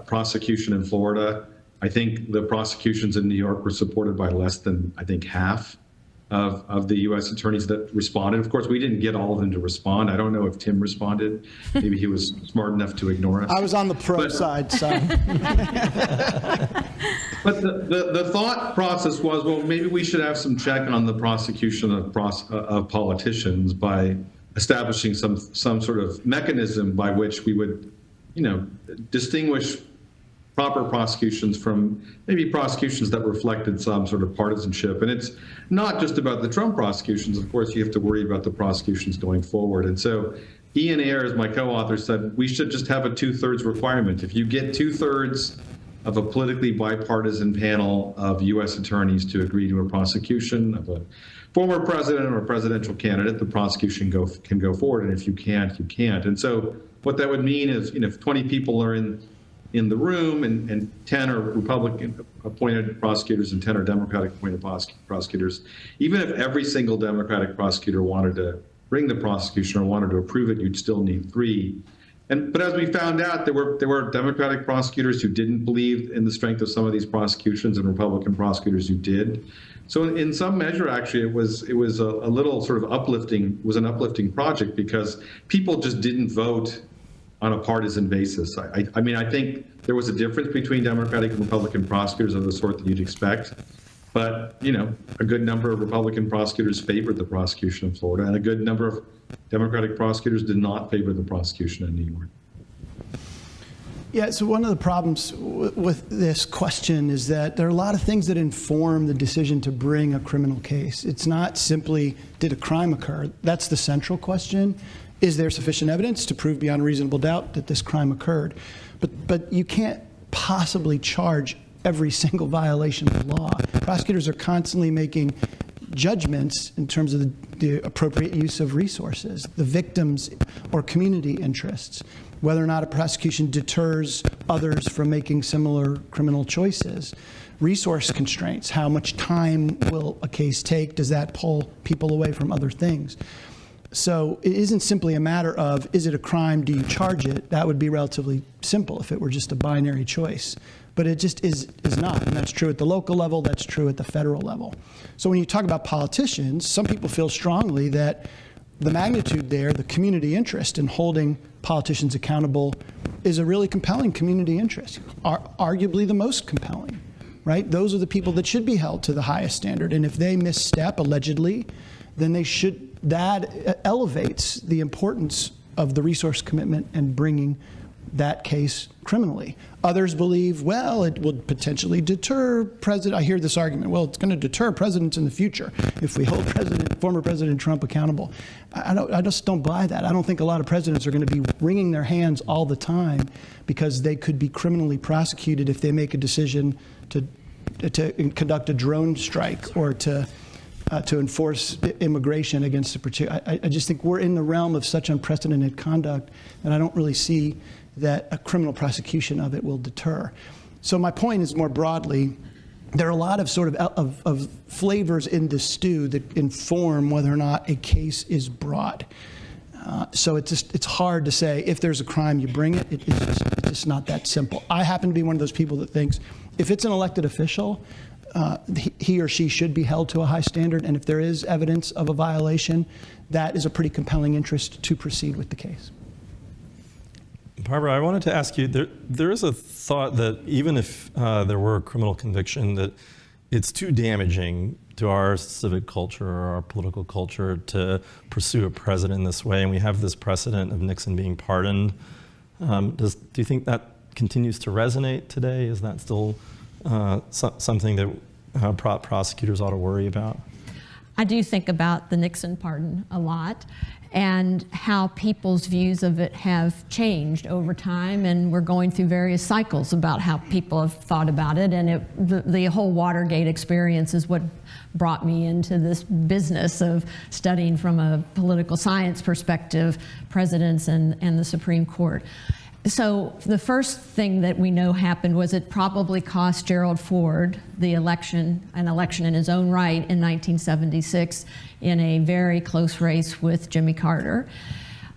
Speaker 5: prosecution in Florida. I think the prosecutions in New York were supported by less than, I think, half of the U.S. attorneys that responded. Of course, we didn't get all of them to respond. I don't know if Tim responded. Maybe he was smart enough to ignore us.
Speaker 4: I was on the pro side, so.
Speaker 5: But the thought process was, well, maybe we should have some check on the prosecution of politicians by establishing some sort of mechanism by which we would, distinguish proper prosecutions from maybe prosecutions that reflected some sort of partisanship. And it's not just about the Trump prosecutions. Of course, you have to worry about the prosecutions going forward. And so Ian Ayers, my co-author, said we should just have a 2/3 requirement. If you get 2/3 of a politically bipartisan panel of U.S. attorneys to agree to a prosecution of a former president or a presidential candidate, the prosecution can go forward. And if you can't, you can't. And so what that would mean is, if 20 people are in in the room, and 10 are Republican appointed prosecutors and 10 are Democratic appointed prosecutors, even if every single Democratic prosecutor wanted to bring the prosecution or wanted to approve it, you'd still need 3. But as we found out, there were Democratic prosecutors who didn't believe in the strength of some of these prosecutions and Republican prosecutors who did. So in some measure, actually, it was a little sort of uplifting, was an uplifting project because people just didn't vote on a partisan basis. I mean, I think there was a difference between Democratic and Republican prosecutors of the sort that you'd expect. But, you know, a good number of Republican prosecutors favored the prosecution in Florida, and a good number of Democratic prosecutors did not favor the prosecution in New York.
Speaker 4: Yeah, so one of the problems with this question is that there are a lot of things that inform the decision to bring a criminal case. It's not simply, did a crime occur? That's the central question. Is there sufficient evidence to prove beyond a reasonable doubt that this crime occurred? But you can't possibly charge every single violation of the law. Prosecutors are constantly making judgments in terms of the appropriate use of resources, the victims or community interests, whether or not a prosecution deters others from making similar criminal choices, resource constraints, how much time will a case take, does that pull people away from other things? So it isn't simply a matter of, is it a crime, do you charge it? That would be relatively simple if it were just a binary choice. But it just is not, and that's true at the local level, that's true at the federal level. So when you talk about politicians, some people feel strongly that the magnitude there, the community interest in holding politicians accountable is a really compelling community interest, arguably the most compelling, right? Those are the people that should be held to the highest standard, and if they misstep, allegedly, then they should, that elevates the importance of the resource commitment and bringing that case criminally. Others believe, well, it would potentially deter president. I hear this argument, well, it's going to deter presidents in the future if we hold former President Trump accountable. I just don't buy that. I don't think a lot of presidents are going to be wringing their hands all the time because they could be criminally prosecuted if they make a decision to conduct a drone strike or to enforce immigration against a particular. I just think we're in the realm of such unprecedented conduct, and I don't really see that a criminal prosecution of it will deter. So my point is more broadly, there are a lot of sort of flavors in the stew that inform whether or not a case is brought. So it's hard to say if there's a crime, you bring it. It's just not that simple. I happen to be one of those people that thinks if it's an elected official, he or she should be held to a high standard, and if there is evidence of a violation, that is a pretty compelling interest to proceed with the case.
Speaker 2: Barbara, I wanted to ask you, there is a thought that even if there were a criminal conviction, that it's too damaging to our civic culture or our political culture to pursue a president in this way, and we have this precedent of Nixon being pardoned. Do you think that continues to resonate today? Is that still something that prosecutors ought to worry about?
Speaker 3: I do think about the Nixon pardon a lot and how people's views of it have changed over time, and we're going through various cycles about how people have thought about it, and the whole Watergate experience is what brought me into this business of studying from a political science perspective presidents and the Supreme Court. So the first thing that we know happened was it probably cost Gerald Ford an election in his own right in 1976 in a very close race with Jimmy Carter.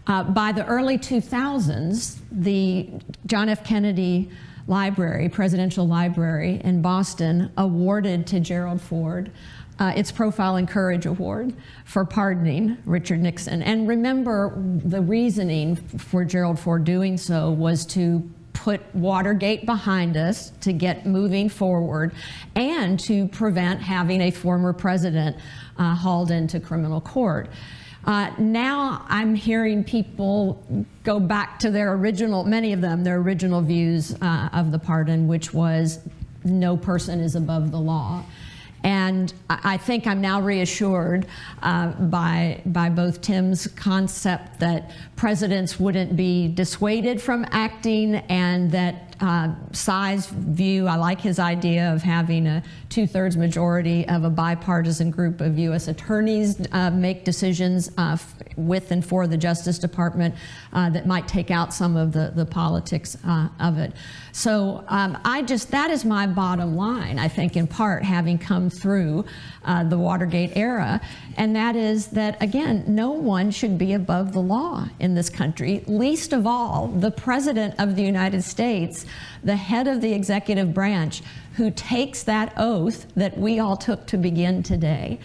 Speaker 3: By the early 2000s, the John F. Kennedy Library, Presidential Library in Boston, awarded to Gerald Ford its Profile and Courage Award for pardoning Richard Nixon. And remember, the reasoning for Gerald Ford doing so was to put Watergate behind us, to get moving forward, and to prevent having a former president hauled into criminal court. Now I'm hearing people go back to their original, many of them, their original views of the pardon, which was no person is above the law. And I think I'm now reassured by both Tim's concept that presidents wouldn't be dissuaded from acting, and that Cy's view, I like his idea of having a 2/3 majority of a bipartisan group of U.S. attorneys make decisions with and for the Justice Department that might take out some of the politics of it. So that is my bottom line, I think, in part, having come through the Watergate era, and that is that, again, no one should be above the law in this country, least of all the President of the United States, the head of the executive branch, who takes that oath that we all took to begin today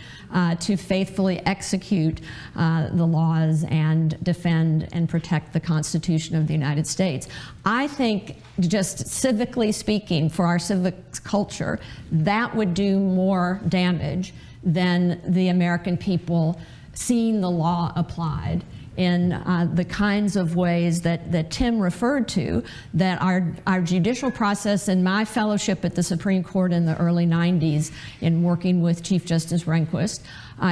Speaker 3: to faithfully execute the laws and defend and protect the Constitution of the United States. I think, just civically speaking, for our civic culture, that would do more damage than the American people seeing the law applied in the kinds of ways that Tim referred to, that our judicial process, and my fellowship at the Supreme Court in the early 90s in working with Chief Justice Rehnquist,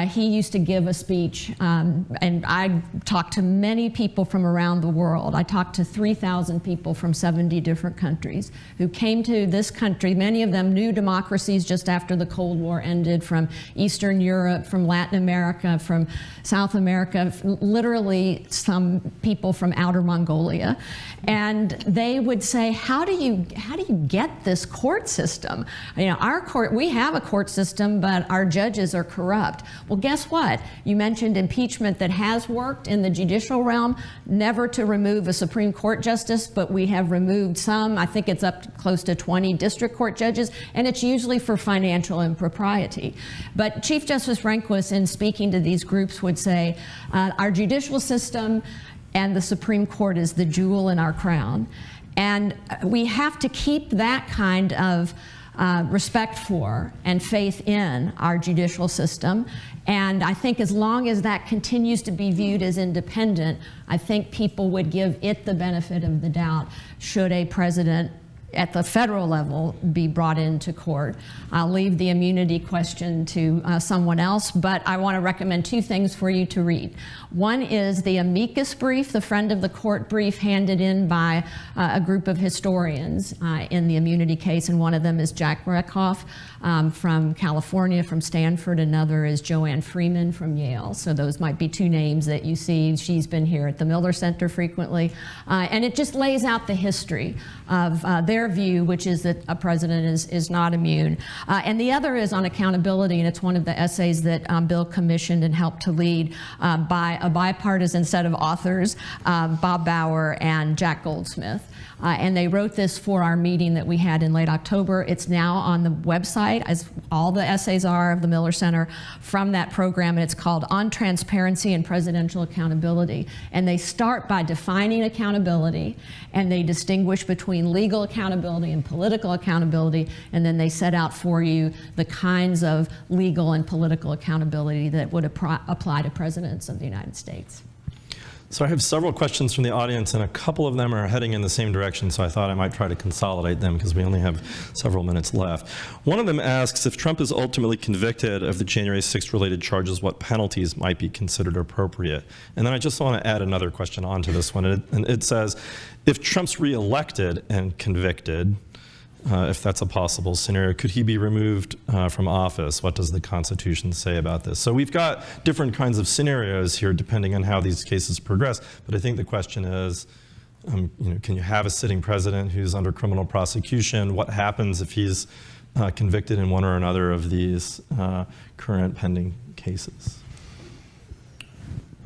Speaker 3: he used to give a speech, and I talked to many people from around the world. I talked to 3,000 people from 70 different countries who came to this country, many of them new democracies just after the Cold War ended, from Eastern Europe, from Latin America, from South America, literally some people from outer Mongolia. And they would say, how do you get this court system? You know, our court, we have a court system, but our judges are corrupt. Well, guess what? You mentioned impeachment that has worked in the judicial realm, never to remove a Supreme Court justice, but we have removed some. I think it's up to close to 20 district court judges, and it's usually for financial impropriety. But Chief Justice Rehnquist, in speaking to these groups, would say, our judicial system and the Supreme Court is the jewel in our crown. And we have to keep that kind of respect for and faith in our judicial system. And I think as long as that continues to be viewed as independent, I think people would give it the benefit of the doubt should a president at the federal level be brought into court. I'll leave the immunity question to someone else, but I want to recommend two things for you to read. One is the amicus brief, the friend of the court brief handed in by a group of historians in the immunity case, and one of them is Jack Reckhoff from California, from Stanford. Another is Joanne Freeman from Yale. So those might be two names that you see. She's been here at the Miller Center frequently. And it just lays out the history of their view, which is that a president is not immune. And the other is on accountability, and it's one of the essays that Bill commissioned and helped to lead by a bipartisan set of authors, Bob Bauer and Jack Goldsmith. And they wrote this for our meeting that we had in late October. It's now on the website, as all the essays are of the Miller Center from that program, and it's called On Transparency and Presidential Accountability. And they start by defining accountability, and they distinguish between legal accountability and political accountability, and then they set out for you the kinds of legal and political accountability that would apply to presidents of the United States.
Speaker 2: So I have several questions from the audience, and a couple of them are heading in the same direction, so I thought I might try to consolidate them because we only have several minutes left. One of them asks, if Trump is ultimately convicted of the January 6th related charges, what penalties might be considered appropriate? And then I just want to add another question onto this one, and it says, if Trump's reelected and convicted, if that's a possible scenario, could he be removed from office? What does the Constitution say about this? So we've got different kinds of scenarios here depending on how these cases progress, but I think the question is, can you have a sitting president who's under criminal prosecution? What happens if he's convicted in one or another of these current pending cases?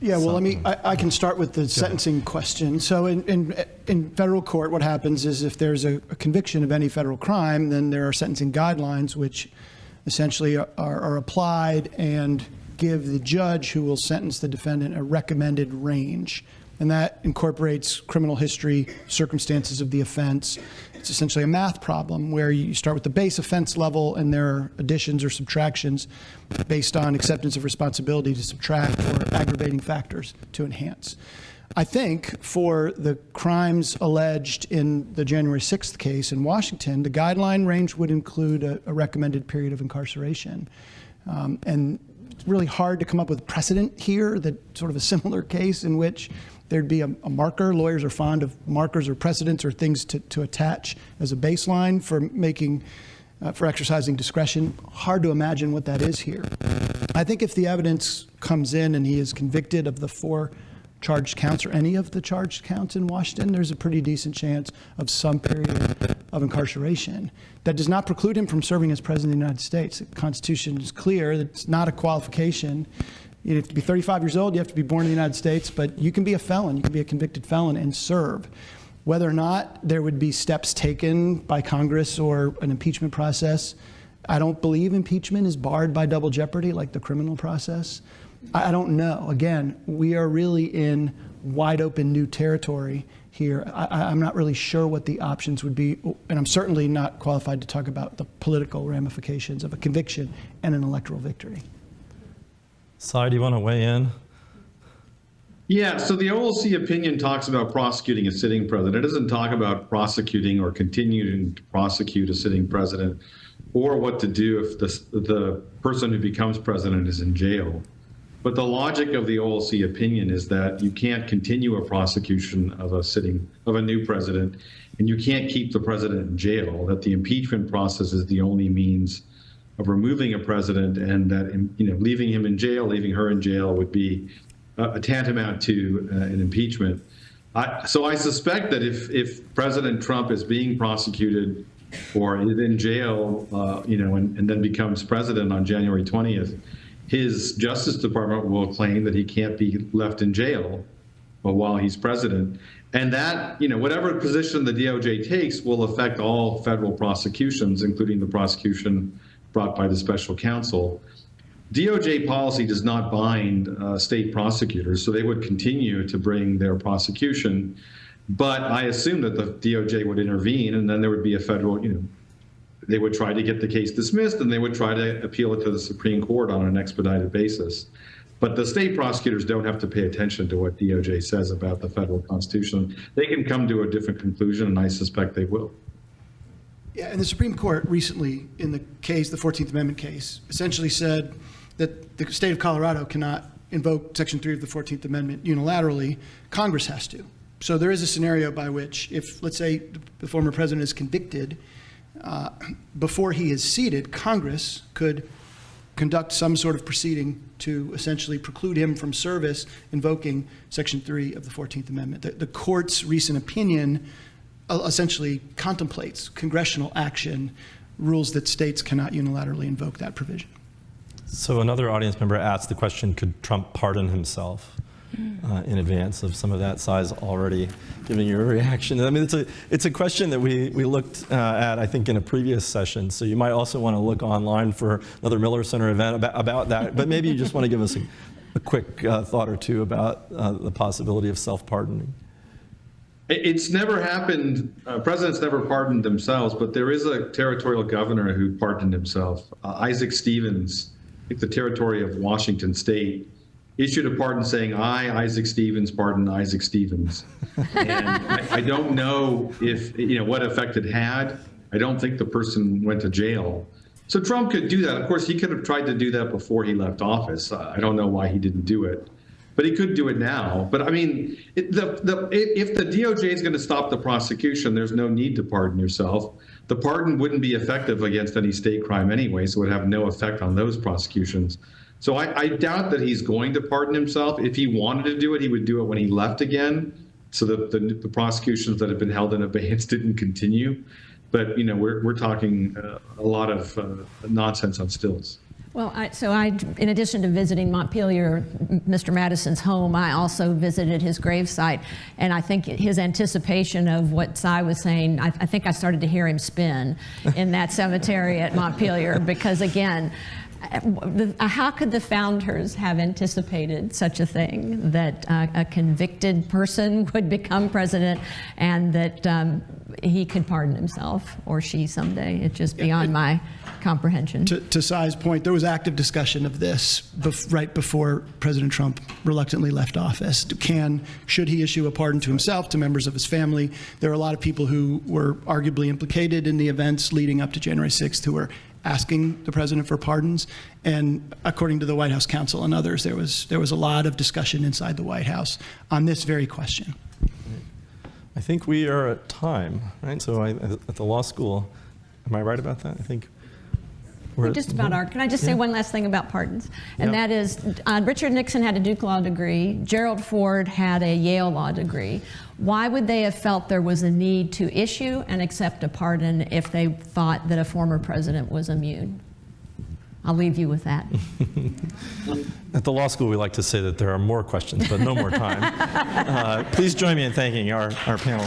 Speaker 4: Yeah, well, I can start with the sentencing question. So in federal court, what happens is if there's a conviction of any federal crime, then there are sentencing guidelines which essentially are applied and give the judge who will sentence the defendant a recommended range. And that incorporates criminal history, circumstances of the offense. It's essentially a math problem where you start with the base offense level and there are additions or subtractions based on acceptance of responsibility to subtract or aggravating factors to enhance. I think for the crimes alleged in the January 6th case in Washington, the guideline range would include a recommended period of incarceration. And it's really hard to come up with precedent here that sort of a similar case in which there'd be a marker. Lawyers are fond of markers or precedents or things to attach as a baseline for for exercising discretion. Hard to imagine what that is here. I think if the evidence comes in and he is convicted of the 4 charged counts or any of the charged counts in Washington, there's a pretty decent chance of some period of incarceration. That does not preclude him from serving as President of the United States. The Constitution is clear that it's not a qualification. You have to be 35 years old, you have to be born in the United States, but you can be a felon, you can be a convicted felon and serve. Whether or not there would be steps taken by Congress or an impeachment process, I don't believe impeachment is barred by double jeopardy like the criminal process. I don't know. Again, we are really in wide open new territory here. I'm not really sure what the options would be, and I'm certainly not qualified to talk about the political ramifications of a conviction and an electoral victory.
Speaker 2: Sai, do you want to weigh in?
Speaker 5: Yeah, so the OLC opinion talks about prosecuting a sitting president. It doesn't talk about prosecuting or continuing to prosecute a sitting president or what to do if the person who becomes president is in jail. But the logic of the OLC opinion is that you can't continue a prosecution of a new president, and you can't keep the president in jail, that the impeachment process is the only means of removing a president, and that leaving him in jail, leaving her in jail would be a tantamount to an impeachment. So I suspect that if President Trump is being prosecuted or is in jail, and then becomes president on January 20th, his Justice Department will claim that he can't be left in jail while he's president. And that, whatever position the DOJ takes will affect all federal prosecutions, including the prosecution brought by the special counsel. DOJ policy does not bind state prosecutors, so they would continue to bring their prosecution. But I assume that the DOJ would intervene, and then there would be a federal, they would try to get the case dismissed, and they would try to appeal it to the Supreme Court on an expedited basis. But the state prosecutors don't have to pay attention to what DOJ says about the federal Constitution. They can come to a different conclusion, and I suspect they will.
Speaker 4: Yeah, and the Supreme Court recently, in the case, the 14th Amendment case, essentially said that the state of Colorado cannot invoke Section 3 of the 14th Amendment unilaterally. Congress has to. So there is a scenario by which, if, let's say, the former president is convicted, before he is seated, Congress could conduct some sort of proceeding to essentially preclude him from service, invoking Section 3 of the 14th Amendment. The court's recent opinion essentially contemplates congressional action, rules that states cannot unilaterally invoke that provision.
Speaker 2: So another audience member asked the question, could Trump pardon himself in advance of some of that size already giving you a reaction? I mean, it's a question that we looked at, I think, in a previous session. So you might also want to look online for another Miller Center event about that. But maybe you just want to give us a quick thought or two about the possibility of self-pardoning.
Speaker 5: It's never happened. Presidents never pardoned themselves, but there is a territorial governor who pardoned himself. Isaac Stevens, I think the territory of Washington State, issued a pardon saying, I, Isaac Stevens, pardon Isaac Stevens. And I don't know if, what effect it had. I don't think the person went to jail. So Trump could do that. Of course, he could have tried to do that before he left office. I don't know why he didn't do it. But he could do it now. But I mean, if the DOJ is going to stop the prosecution, there's no need to pardon yourself. The pardon wouldn't be effective against any state crime anyway, so it would have no effect on those prosecutions. So I doubt that he's going to pardon himself. If he wanted to do it, he would do it when he left again, so that the prosecutions that have been held in abeyance didn't continue. But we're talking a lot of nonsense on stilts.
Speaker 3: Well, in addition to visiting Montpelier, Mr. Madison's home, I also visited his gravesite, and I think his anticipation of what Sai was saying, I think I started to hear him spin in that cemetery at Montpelier, because again, how could the founders have anticipated such a thing, that a convicted person would become president and that he could pardon himself, or she someday? It's just beyond my comprehension.
Speaker 4: To Sai's point, there was active discussion of this right before President Trump reluctantly left office. Should he issue a pardon to himself, to members of his family? There are a lot of people who were arguably implicated in the events leading up to January 6th who were asking the president for pardons. And according to the White House counsel and others, there was a lot of discussion inside the White House on this very question.
Speaker 2: I think we are at time, right? So at the law school, am I right about that? I think we're
Speaker 3: Just about are. Can I just say one last thing about pardons? And
Speaker 2: Yeah.
Speaker 3: that is, Richard Nixon had a Duke Law degree. Gerald Ford had a Yale Law degree. Why would they have felt there was a need to issue and accept a pardon if they thought that a former president was immune? I'll leave you with that.
Speaker 2: At the law school, we like to say that there are more questions, but no more time. Please join me in thanking our panel.